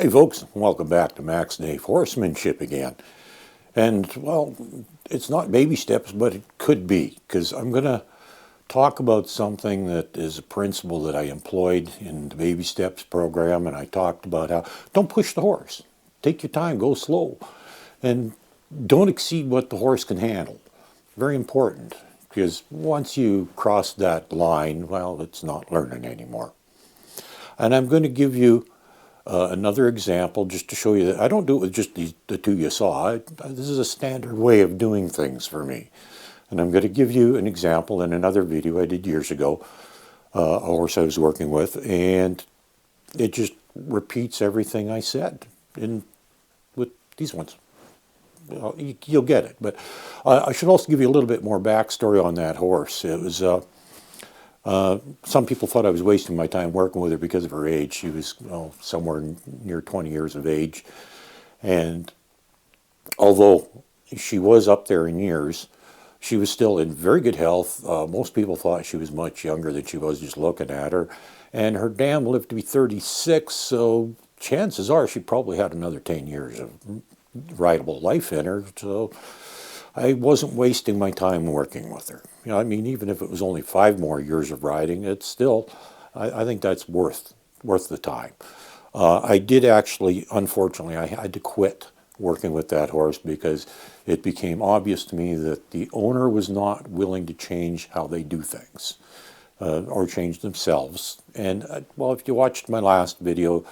Hey folks, welcome back to Max Dave Horsemanship again. And well, it's not baby steps, but it could be, because I'm going to talk about something that is a principle that I employed in the baby steps program. And I talked about how don't push the horse. Take your time, go slow, and don't exceed what the horse can handle. Very important, because once you cross that line, well, it's not learning anymore. And I'm going to give you another example just to show you that I don't do it with just the two you saw. This is a standard way of doing things for me. And I'm going to give you an example in another video I did years ago, a horse I was working with, and it just repeats everything I said with these ones. You'll get it. But I should also give you a little bit more backstory on that horse. It was some people thought I was wasting my time working with her because of her age. She was somewhere near 20 years of age. And although she was up there in years, she was still in very good health. Most people thought she was much younger than she was just looking at her. And her dam lived to be 36, so chances are she probably had another 10 years of rideable life in her. So I wasn't wasting my time working with her. You know, I mean, even if it was only 5 more years of riding, it's still, I think that's worth the time. I did actually, unfortunately, I had to quit working with that horse because it became obvious to me that the owner was not willing to change how they do things or change themselves. And well, if you watched my last video,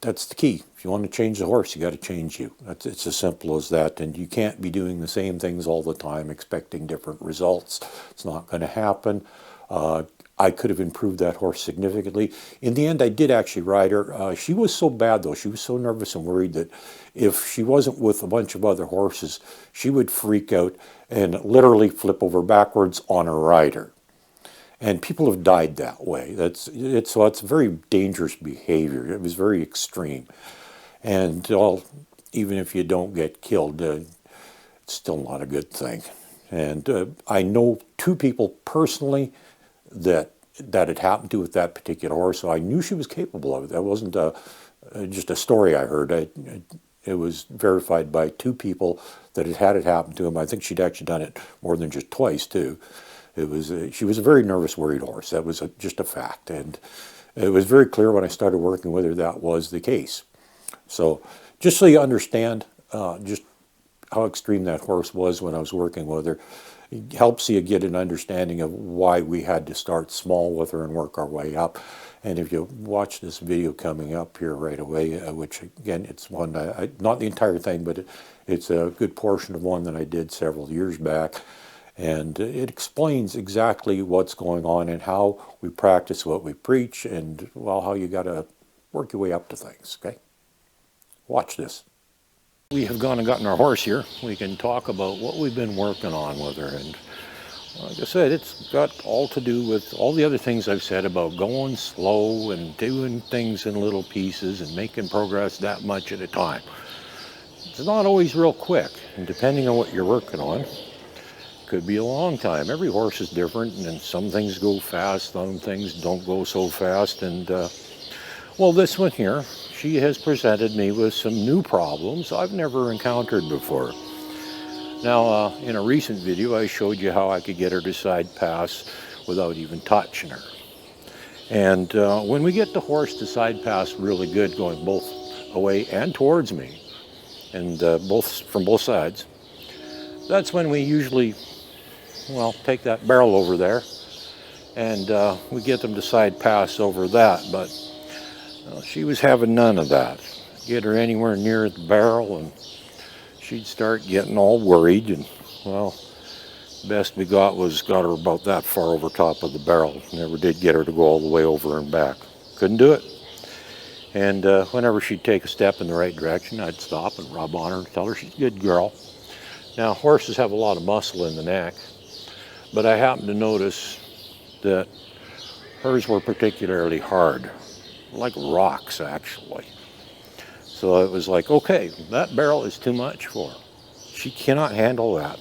that's the key. If you want to change the horse, you got to change you. It's as simple as that. And you can't be doing the same things all the time expecting different results. It's not going to happen. I could have improved that horse significantly. In the end, I did actually ride her. She was so bad, though. She was so nervous and worried that if she wasn't with a bunch of other horses, she would freak out and literally flip over backwards on her rider. And people have died that way. So it's very dangerous behavior. It was very extreme. And even if you don't get killed, it's still not a good thing. And I know 2 people personally that had happened to with that particular horse, so I knew she was capable of it. That wasn't just a story I heard. It was verified by 2 people that had it happen to him. I think she'd actually done it more than just twice, too. She was a very nervous, worried horse. That was just a fact. And it was very clear when I started working with her that was the case. So just so you understand just how extreme that horse was when I was working with her, it helps you get an understanding of why we had to start small with her and work our way up. And if you watch this video coming up here right away, which again, it's one, not the entire thing, but it's a good portion of one that I did several years back. And it explains exactly what's going on and how we practice what we preach and, well, how you got to work your way up to things, okay? Watch this. We have gone and gotten our horse here. We can talk about what we've been working on with her. And like I said, it's got all to do with all the other things I've said about going slow and doing things in little pieces and making progress that much at a time. It's not always real quick, and depending on what you're working on, could be a long time. Every horse is different, and some things go fast, some things don't go so fast. And well, this one here, she has presented me with some new problems I've never encountered before. Now, in a recent video, I showed you how I could get her to side pass without even touching her. And when we get the horse to side pass really good, going both away and towards me, and from both sides, that's when we usually, well, take that barrel over there and we get them to side pass over that. But she was having none of that. Get her anywhere near the barrel and she'd start getting all worried. And well, best we got her about that far over top of the barrel. Never did get her to go all the way over and back. Couldn't do it. And whenever she'd take a step in the right direction, I'd stop and rub on her and tell her she's a good girl. Now, horses have a lot of muscle in the neck, but I happened to notice that hers were particularly hard, like rocks, actually. So it was like, okay, that barrel is too much for her. She cannot handle that.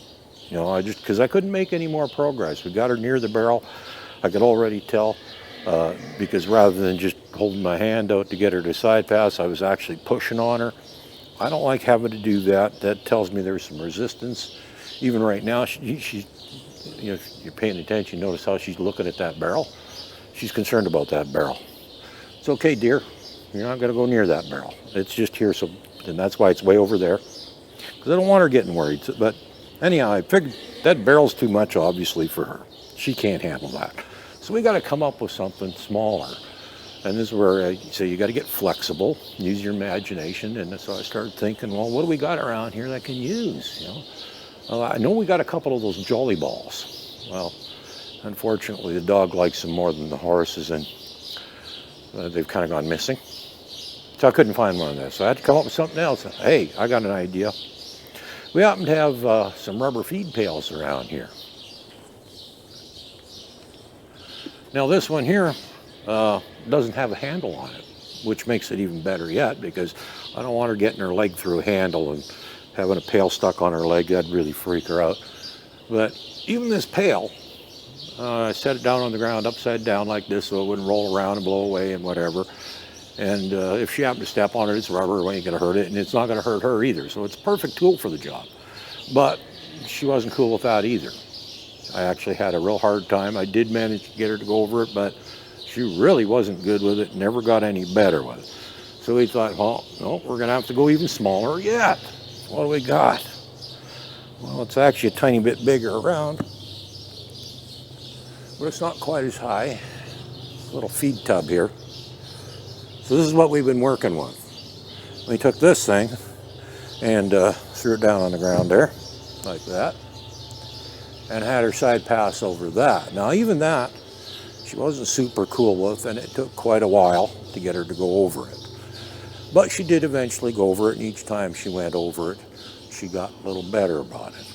You know, because I couldn't make any more progress. We got her near the barrel. I could already tell, because rather than just holding my hand out to get her to side pass. I was actually pushing on her. I don't like having to do that. That tells me there's some resistance. Even right now, she you know, if you're paying attention, notice how she's looking at that barrel. She's concerned about that barrel. It's okay, dear. You're not going to go near that barrel. It's just here, so, and that's why it's way over there. Because I don't want her getting worried. But anyhow, I figured that barrel's too much, obviously, for her. She can't handle that. So we got to come up with something smaller. And this is where I say you got to get flexible, use your imagination. And so I started thinking, well, what do we got around here that I can use? You know, I know we got a couple of those jolly balls. Well, unfortunately, the dog likes them more than the horses, and they've kind of gone missing. So I couldn't find one of those. So I had to come up with something else. Hey, I got an idea. We happen to have some rubber feed pails around here. Now this one here doesn't have a handle on it, which makes it even better yet, because I don't want her getting her leg through a handle and having a pail stuck on her leg. That'd really freak her out. But even this pail, I set it down on the ground upside down like this so it wouldn't roll around and blow away and whatever. And if she happened to step on it, it's rubber, it ain't going to hurt it, and it's not going to hurt her either. So it's a perfect tool for the job. But she wasn't cool with that either. I actually had a real hard time. I did manage to get her to go over it, but she really wasn't good with it, never got any better with it. So we thought, well, no, we're going to have to go even smaller yet. What do we got? Well, it's actually a tiny bit bigger around, but it's not quite as high. A little feed tub here. So this is what we've been working with. We took this thing and threw it down on the ground there, like that, and had her side pass over that. Now even that, she wasn't super cool with, and it took quite a while to get her to go over it. But she did eventually go over it, and each time she went over it, she got a little better about it.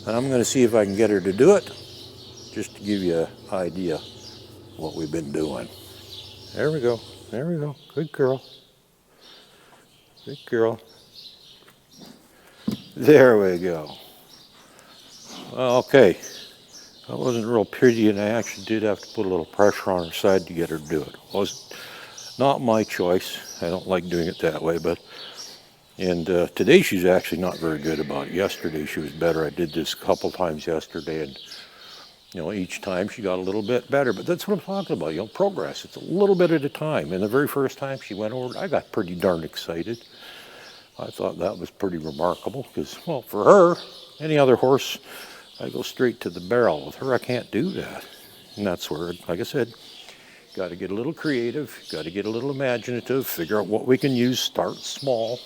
And I'm going to see if I can get her to do it, just to give you an idea what we've been doing. There we go. There we go. Good girl. Good girl. There we go. Well, okay. That wasn't real pretty, and I actually did have to put a little pressure on her side to get her to do it. It was not my choice. I don't like doing it that way, but today she's actually not very good about it. Yesterday she was better. I did this a couple times yesterday, and you know, each time she got a little bit better. But that's what I'm talking about, you know, progress. It's a little bit at a time. And the very first time she went over it, I got pretty darn excited. I thought that was pretty remarkable because, well, for her, any other horse, I go straight to the barrel. With her, I can't do that. And that's where, like I said, got to get a little creative, got to get a little imaginative, figure out what we can use, start small.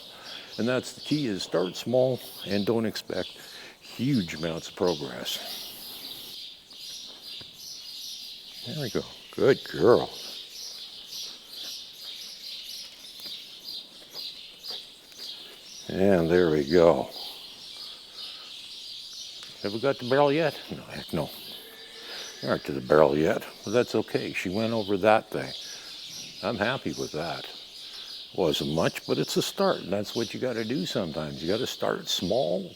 And that's the key, is start small and don't expect huge amounts of progress. There we go. Good girl. And there we go. Have we got the barrel yet? No, heck no. We aren't to the barrel yet, but that's okay. She went over that thing. I'm happy with that. Wasn't much, but it's a start, and that's what you got to do sometimes. You got to start small,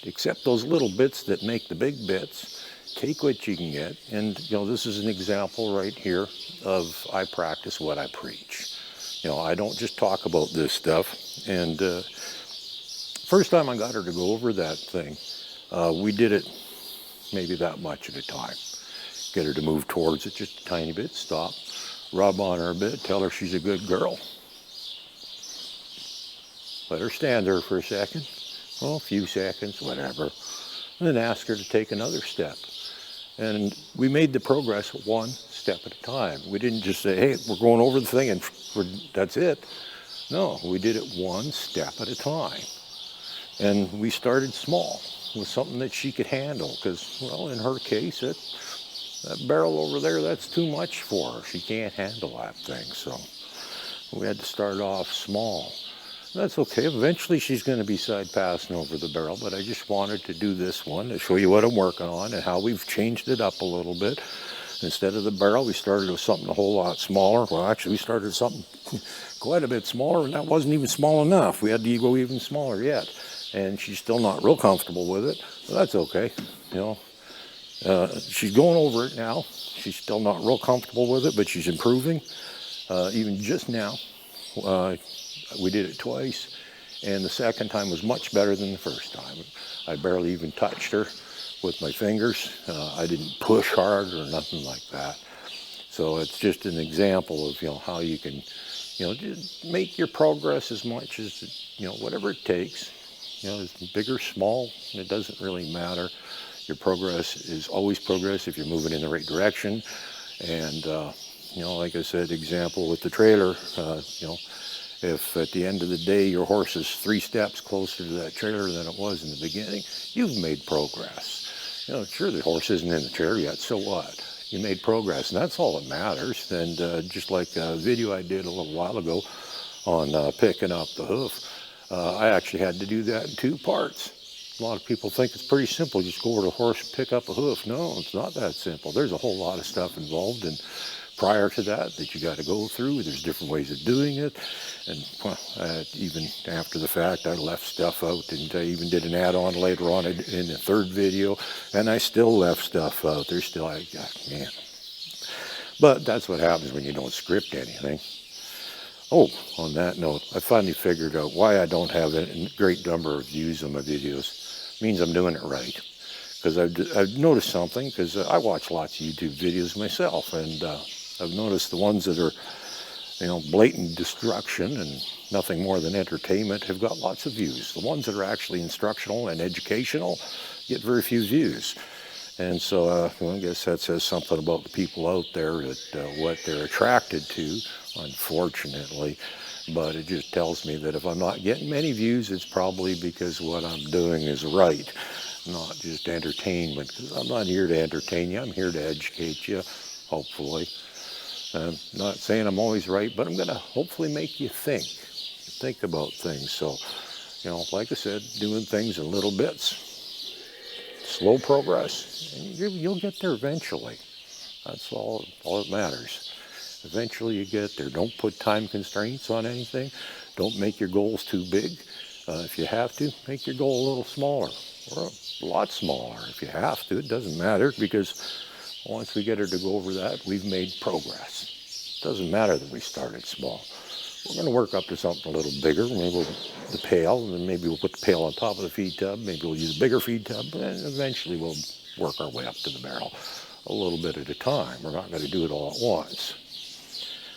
accept those little bits that make the big bits. Take what you can get, and you know, this is an example right here of I practice what I preach. You know, I don't just talk about this stuff. And first time I got her to go over that thing, we did it maybe that much at a time. Get her to move towards it just a tiny bit, stop, rub on her a bit, tell her she's a good girl. Let her stand there for a second, well, a few seconds, whatever, and then ask her to take another step. And we made the progress one step at a time. We didn't just say, hey, we're going over the thing and that's it. No, we did it one step at a time. And we started small with something that she could handle because, well, in her case, that barrel over there, that's too much for her. She can't handle that thing. So we had to start off small. That's okay. Eventually she's going to be side passing over the barrel, but I just wanted to do this one to show you what I'm working on and how we've changed it up a little bit. Instead of the barrel, we started with something a whole lot smaller. Well, actually, we started with something quite a bit smaller, and that wasn't even small enough. We had to go even smaller yet, and she's still not real comfortable with it, but that's okay. You know, She's going over it now. She's still not real comfortable with it, but she's improving. Even just now, we did it twice, and the second time was much better than the first time. I barely even touched her with my fingers. I didn't push hard or nothing like that. So it's just an example of, how you can, just make your progress as much as, whatever it takes. It's big or small, it doesn't really matter. Your progress is always progress if you're moving in the right direction. And, like I said, example with the trailer, if at the end of the day your horse is 3 steps closer to that trailer than it was in the beginning, you've made progress. Sure, the horse isn't in the trailer yet, so what? You made progress, and that's all that matters. And just like a video I did a little while ago on picking up the hoof, I actually had to do that in 2 parts. A lot of people think it's pretty simple, just go over to the horse and pick up a hoof. No, it's not that simple. There's a whole lot of stuff involved, and prior to that you got to go through. There's different ways of doing it, and even after the fact, I left stuff out, and I even did an add-on later on in the 3rd video, and I still left stuff out. There's still, man. But that's what happens when you don't script anything. Oh, on that note, I finally figured out why I don't have a great number of views on my videos. It means I'm doing it right. Because I've noticed something, because I watch lots of YouTube videos myself, and I've noticed the ones that are, blatant destruction and nothing more than entertainment have got lots of views. The ones that are actually instructional and educational get very few views. And so I guess that says something about the people out there, that what they're attracted to, unfortunately. But it just tells me that if I'm not getting many views, it's probably because what I'm doing is right, not just entertainment. Because I'm not here to entertain you, I'm here to educate you, hopefully. I'm not saying I'm always right, but I'm going to hopefully make you think about things. So, like I said, doing things in little bits. Slow progress, and you'll get there eventually. That's all that matters. Eventually you get there. Don't put time constraints on anything. Don't make your goals too big. If you have to, make your goal a little smaller, or a lot smaller if you have to. It doesn't matter, because once we get her to go over that, we've made progress. It doesn't matter that we started small. We're going to work up to something a little bigger. Maybe the pail, and then maybe we'll put the pail on top of the feed tub. Maybe we'll use a bigger feed tub, and then eventually we'll work our way up to the barrel a little bit at a time. We're not going to do it all at once.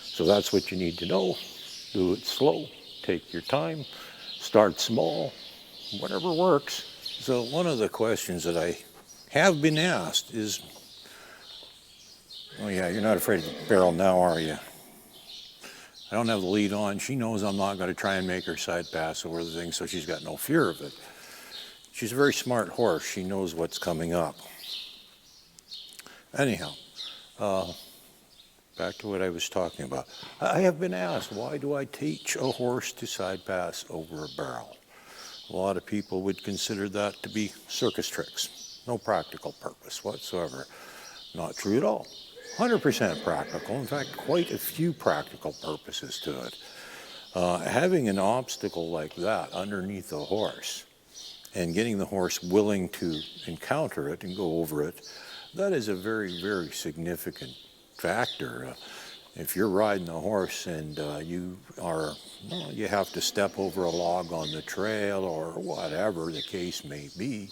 So that's what you need to know. Do it slow. Take your time. Start small. Whatever works. So one of the questions that I have been asked is, oh yeah, you're not afraid of the barrel now, are you? I don't have the lead on. She knows I'm not going to try and make her side pass over the thing, so she's got no fear of it. She's a very smart horse. She knows what's coming up. Anyhow, back to what I was talking about. I have been asked, why do I teach a horse to side pass over a barrel? A lot of people would consider that to be circus tricks. No practical purpose whatsoever. Not true at all. 100% practical. In fact, quite a few practical purposes to it. Having an obstacle like that underneath the horse and getting the horse willing to encounter it and go over it, that is a very, very significant factor. If you're riding a horse and you have to step over a log on the trail or whatever the case may be,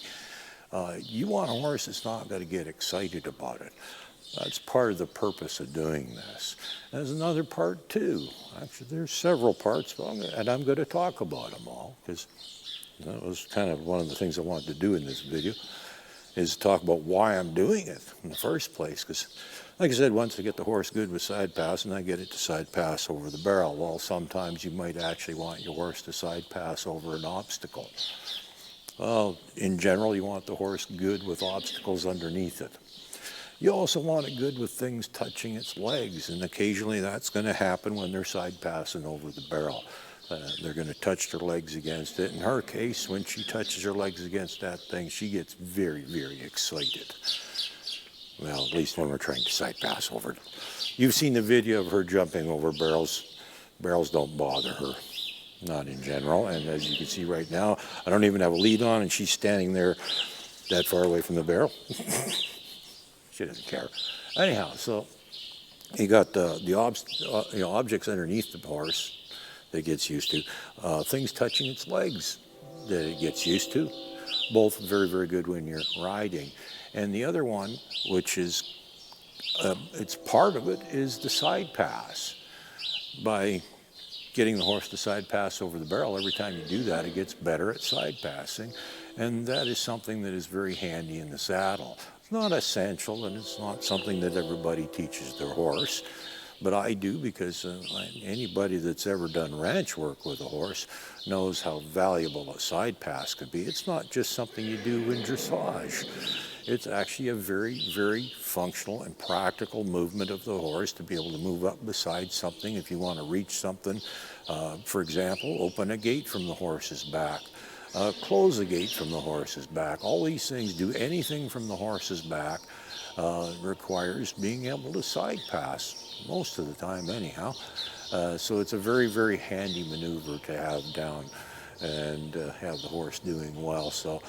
you want a horse that's not going to get excited about it. That's part of the purpose of doing this. There's another part too. Actually, there's several parts, and I'm going to talk about them all, because that was kind of one of the things I wanted to do in this video, is talk about why I'm doing it in the first place. Because, like I said, once I get the horse good with side pass, and I get it to side pass over the barrel, well, sometimes you might actually want your horse to side pass over an obstacle. Well, in general, you want the horse good with obstacles underneath it. You also want it good with things touching its legs, and occasionally that's going to happen when they're side passing over the barrel. They're going to touch their legs against it. In her case, when she touches her legs against that thing, she gets very, very excited. Well, at least when we're trying to side pass over it. You've seen the video of her jumping over barrels. Barrels don't bother her, not in general. And as you can see right now, I don't even have a lead on, and she's standing there that far away from the barrel. She doesn't care. Anyhow, so you got the objects underneath the horse that it gets used to. Things touching its legs that it gets used to. Both very, very good when you're riding. And the other one, which is, it's part of it, is the side pass. By getting the horse to side pass over the barrel, every time you do that, it gets better at side passing. And that is something that is very handy in the saddle. It's not essential, and it's not something that everybody teaches their horse. But I do, because anybody that's ever done ranch work with a horse knows how valuable a side pass could be. It's not just something you do in dressage. It's actually a very, very functional and practical movement of the horse to be able to move up beside something if you want to reach something. For example, open a gate from the horse's back. Close a gate from the horse's back. All these things, do anything from the horse's back, requires being able to side pass, most of the time anyhow. So it's a very, very handy maneuver to have down and have the horse doing well. So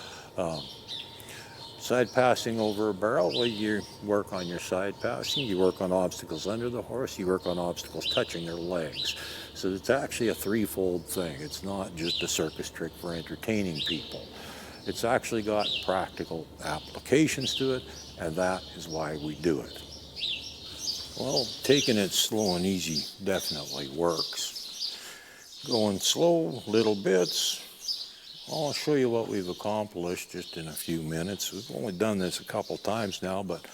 side passing over a barrel, well, you work on your side passing, you work on obstacles under the horse, you work on obstacles touching their legs. So it's actually a threefold thing. It's not just a circus trick for entertaining people. It's actually got practical applications to it, and that is why we do it. Well, taking it slow and easy definitely works. Going slow, little bits. I'll show you what we've accomplished just in a few minutes. We've only done this a couple times now, but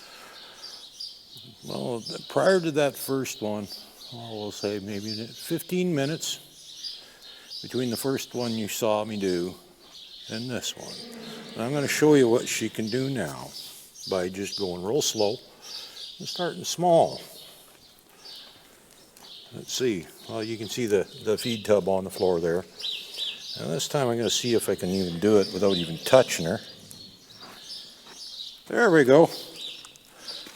well, prior to that first one, we'll say maybe 15 minutes between the first one you saw me do and this one. And I'm going to show you what she can do now by just going real slow and starting small. Let's see. Well, you can see the feed tub on the floor there. And this time I'm going to see if I can even do it without even touching her. There we go.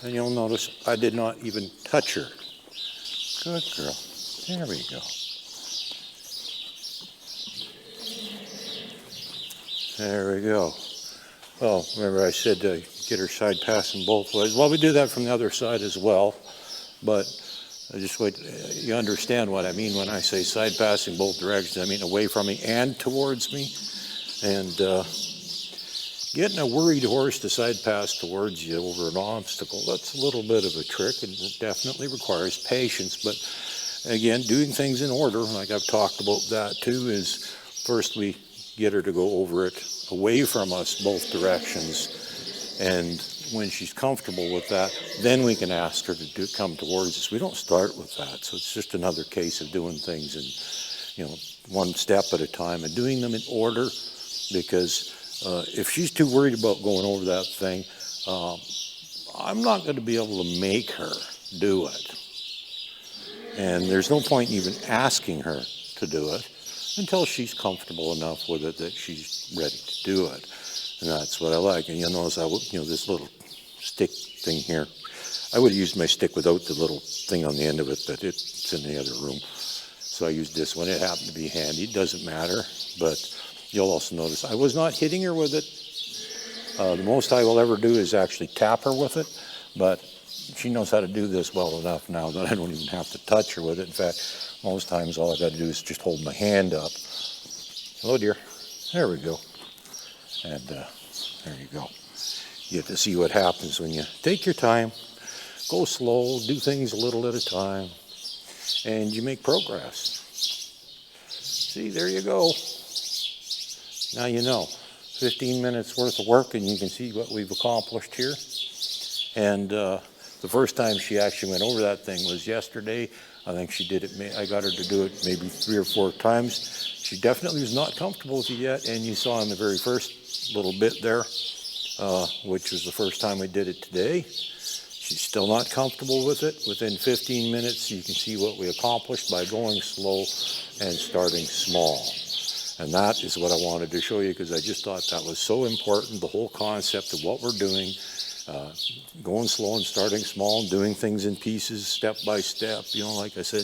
And you'll notice I did not even touch her. Good girl. There we go. There we go. Oh, remember I said to get her side passing both ways. Well, we do that from the other side as well, but I just wait. You understand what I mean when I say side passing both directions. I mean away from me and towards me. And getting a worried horse to side pass towards you over an obstacle, that's a little bit of a trick, and it definitely requires patience. But again, doing things in order, like I've talked about that too, is first we get her to go over it away from us both directions, and when she's comfortable with that, then we can ask her to come towards us. We don't start with that, so it's just another case of doing things in, one step at a time and doing them in order, because if she's too worried about going over that thing, I'm not going to be able to make her do it. And there's no point in even asking her to do it until she's comfortable enough with it that she's ready to do it. And that's what I like. And you'll notice this little stick thing here. I would have used my stick without the little thing on the end of it, but it's in the other room. So I used this one. It happened to be handy. It doesn't matter, but you'll also notice I was not hitting her with it. The most I will ever do is actually tap her with it, but she knows how to do this well enough now that I don't even have to touch her with it. In fact, most times all I've got to do is just hold my hand up. Hello, dear. There we go. And there you go. You get to see what happens when you take your time, go slow, do things a little at a time, and you make progress. See, there you go. Now you know. 15 minutes worth of work, and you can see what we've accomplished here. And the first time she actually went over that thing was yesterday. I think she did it, I got her to do it maybe 3 or 4 times. She definitely was not comfortable with it yet, and you saw in the very first little bit there, which was the first time we did it today. She's still not comfortable with it. Within 15 minutes, you can see what we accomplished by going slow and starting small. And that is what I wanted to show you, because I just thought that was so important, the whole concept of what we're doing, going slow and starting small, and doing things in pieces, step by step. Like I said,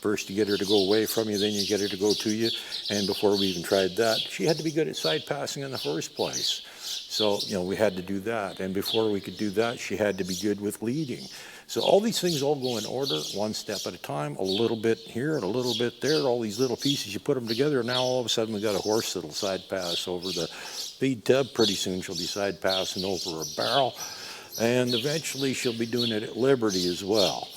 first you get her to go away from you, then you get her to go to you. And before we even tried that, she had to be good at side passing in the first place. So, we had to do that. And before we could do that, she had to be good with leading. So all these things all go in order, one step at a time, a little bit here and a little bit there, all these little pieces, you put them together, and now all of a sudden we got a horse that'll side pass over the feed tub. Pretty soon she'll be side passing over a barrel, and eventually she'll be doing it at liberty as well.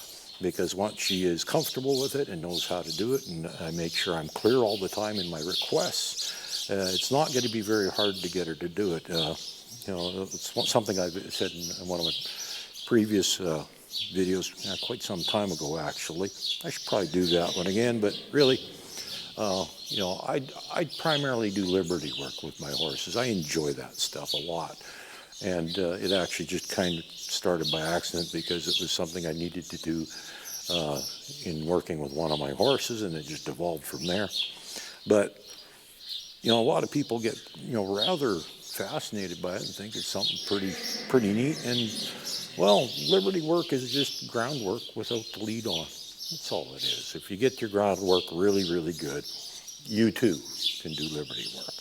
Because once she is comfortable with it and knows how to do it, and I make sure I'm clear all the time in my requests, it's not going to be very hard to get her to do it. It's something I've said in one of my previous videos quite some time ago, actually. I should probably do that one again, but really, I primarily do liberty work with my horses. I enjoy that stuff a lot. And it actually just kind of started by accident because it was something I needed to do in working with one of my horses, and it just evolved from there. But, a lot of people get, rather fascinated by it and think it's something pretty neat. And, well, liberty work is just groundwork without the lead on. That's all it is. If you get your groundwork really, really good, you too can do liberty work.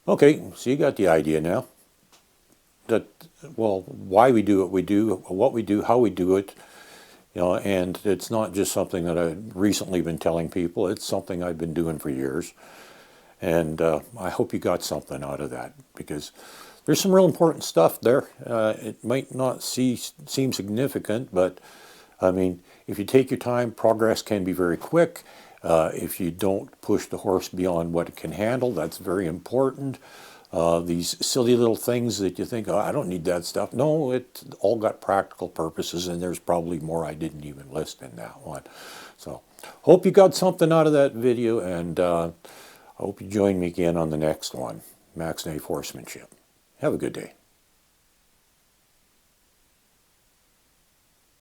Okay, so you got the idea now. Why we do what we do, how we do it, and it's not just something that I've recently been telling people. It's something I've been doing for years, and I hope you got something out of that, because there's some real important stuff there. It might not seem significant, but I mean, if you take your time, progress can be very quick. If you don't push the horse beyond what it can handle, that's very important. These silly little things that you think, oh, I don't need that stuff. No, it all got practical purposes, and there's probably more I didn't even list in that one. So, hope you got something out of that video, and I hope you join me again on the next one, Max Nave Horsemanship. Have a good day.